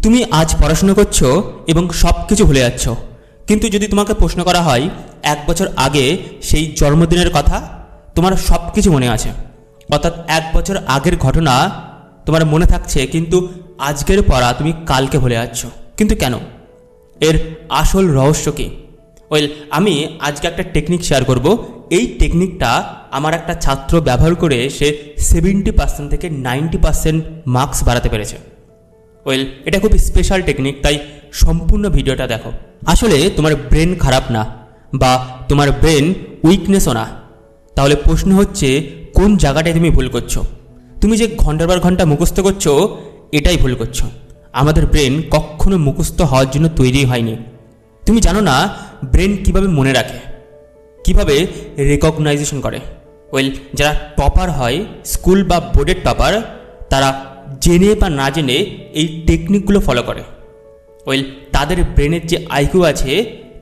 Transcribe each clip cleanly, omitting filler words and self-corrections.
তুমি আজ পড়াশোনা করছো এবং সব কিছু ভুলে যাচ্ছ, কিন্তু যদি তোমাকে প্রশ্ন করা হয় 1 বছর আগে সেই জন্মদিনের কথা, তোমার সব কিছু মনে আছে। অর্থাৎ 1 বছর আগের ঘটনা তোমার মনে থাকছে, কিন্তু আজকের পড়া তুমি কালকে ভুলে যাচ্ছ। কিন্তু কেন? এর আসল রহস্য কী? আমি আজকে একটা টেকনিক শেয়ার করব। এই টেকনিকটা আমার একটা ছাত্র ব্যবহার করে সে 70% থেকে 90% মার্কস বাড়াতে পেরেছে। এটা খুব স্পেশাল টেকনিক, তাই সম্পূর্ণ ভিডিওটা দেখো। আসলে তোমার ব্রেন খারাপ না, বা তোমার ব্রেন উইকনেসও না। তাহলে প্রশ্ন হচ্ছে কোন জায়গাটায় তুমি ভুল করছো? তুমি যে ঘন্টার পর ঘন্টা মুখস্থ করছো, এটাই ভুল করছো। আমাদের ব্রেন কখনো মুখস্থ হওয়ার জন্য তৈরি হয়নি। তুমি জানো না ব্রেন কিভাবে মনে রাখে, কিভাবে রেকগনাইজেশন করে। যারা টপার হয়, স্কুল বা বোর্ডের টপার, তারা জেনে বা না জেনে এই টেকনিকগুলো ফলো করে। তাদের ব্রেনের যে আইকিউ আছে,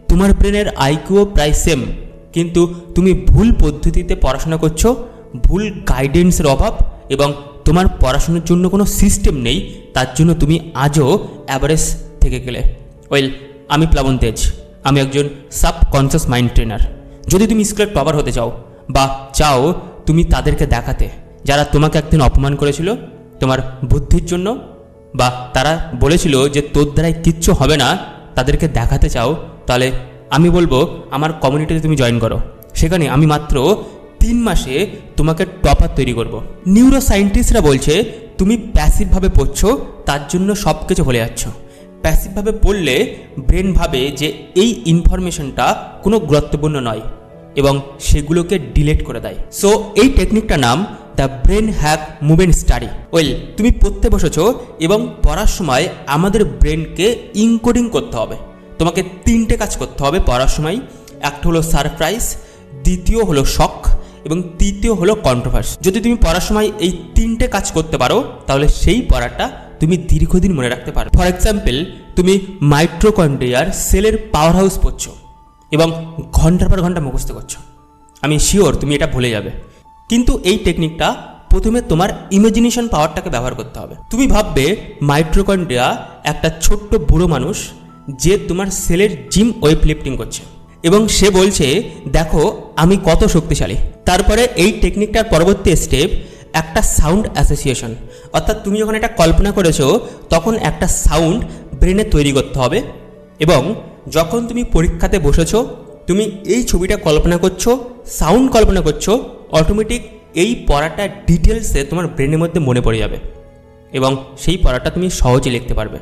তোমার ব্রেনের আইকিউও প্রায় সেম, কিন্তু তুমি ভুল পদ্ধতিতে পড়াশোনা করছো, ভুল গাইডেন্সের অভাব, এবং তোমার পড়াশোনার জন্য কোনো সিস্টেম নেই। তার জন্য তুমি আজও অ্যাভারেজ থেকে গেলে। আমি প্লাবন তেজ, আমি একজন সাবকনসিয়াস মাইন্ড ট্রেনার। যদি তুমি স্কুলের টপার হতে চাও, বা চাও তুমি তাদেরকে দেখাতে যারা তোমাকে একদিন অপমান করেছিল তোমার বুদ্ধির জন্য, বা তারা বলেছিল যে তোর দ্বারাই কিচ্ছু হবে না, তাদেরকে দেখাতে চাও, তাহলে আমি বলবো আমার কমিউনিটিতে তুমি জয়েন করো। সেখানে আমি মাত্র 3 মাসে তোমাকে টপার তৈরি করব। নিউরো সায়েন্টিস্টরা বলছে তুমি প্যাসিভভাবে পড়ছো, তার জন্য সব কিছু ভুলে যাচ্ছ। প্যাসিভভাবে পড়লে ব্রেন ভাবে যে এই ইনফরমেশনটা কোনো গুরুত্বপূর্ণ নয়, এবং সেগুলোকে ডিলিট করে দেয়। সো এই টেকনিকটার নাম the brain hack movement study. তুমি পড়তে বসেছো, এবং পড়ার সময় আমাদের ব্রেনকে ইনকোডিং করতে হবে। তোমাকে 3টে কাজ করতে হবে পড়ার সময়। একটা হলো সারপ্রাইজ, দ্বিতীয় হলো শক, এবং তৃতীয় হলো কন্ট্রোভার্সি। যদি তুমি পড়ার সময় এই 3টে কাজ করতে পারো, তাহলে সেই পড়াটা তুমি দীর্ঘদিন মনে রাখতে পারো। ফর এক্সাম্পল, তুমি মাইটোকন্ড্রিয়ার সেলের পাওয়ার হাউস পড়ছো এবং ঘন্টার পর ঘন্টা মুখস্থ করছো। আমি শিওর তুমি এটা ভুলে যাবে। কিন্তু এই টেকনিকটা প্রথমে তোমার ইমাজিনেশন পাওয়ারটাকে ব্যবহার করতে হবে। তুমি ভাববে মাইটোকন্ড্রিয়া একটা ছোট্ট বুড়ো মানুষ, যে তোমার সেলের জিম ওয়েট লিফটিং করছে, এবং সে বলছে দেখো আমি কত শক্তিশালী। তারপরে এই টেকনিকটার পরবর্তী স্টেপ একটা সাউন্ড অ্যাসোসিয়েশন। অর্থাৎ তুমি যখন এটা কল্পনা করেছো, তখন একটা সাউন্ড ব্রেনে তৈরি করতে হবে, এবং যখন তুমি পরীক্ষাতে বসেছো, তুমি এই ছবিটা কল্পনা করছো, সাউন্ড কল্পনা করছো, অটোমেটিক এই পড়াটা ডিটেলসে তোমার ব্রেনের মধ্যে মনে পড়ে যাবে, এবং সেই পড়াটা তুমি সহজে লিখতে পারবে।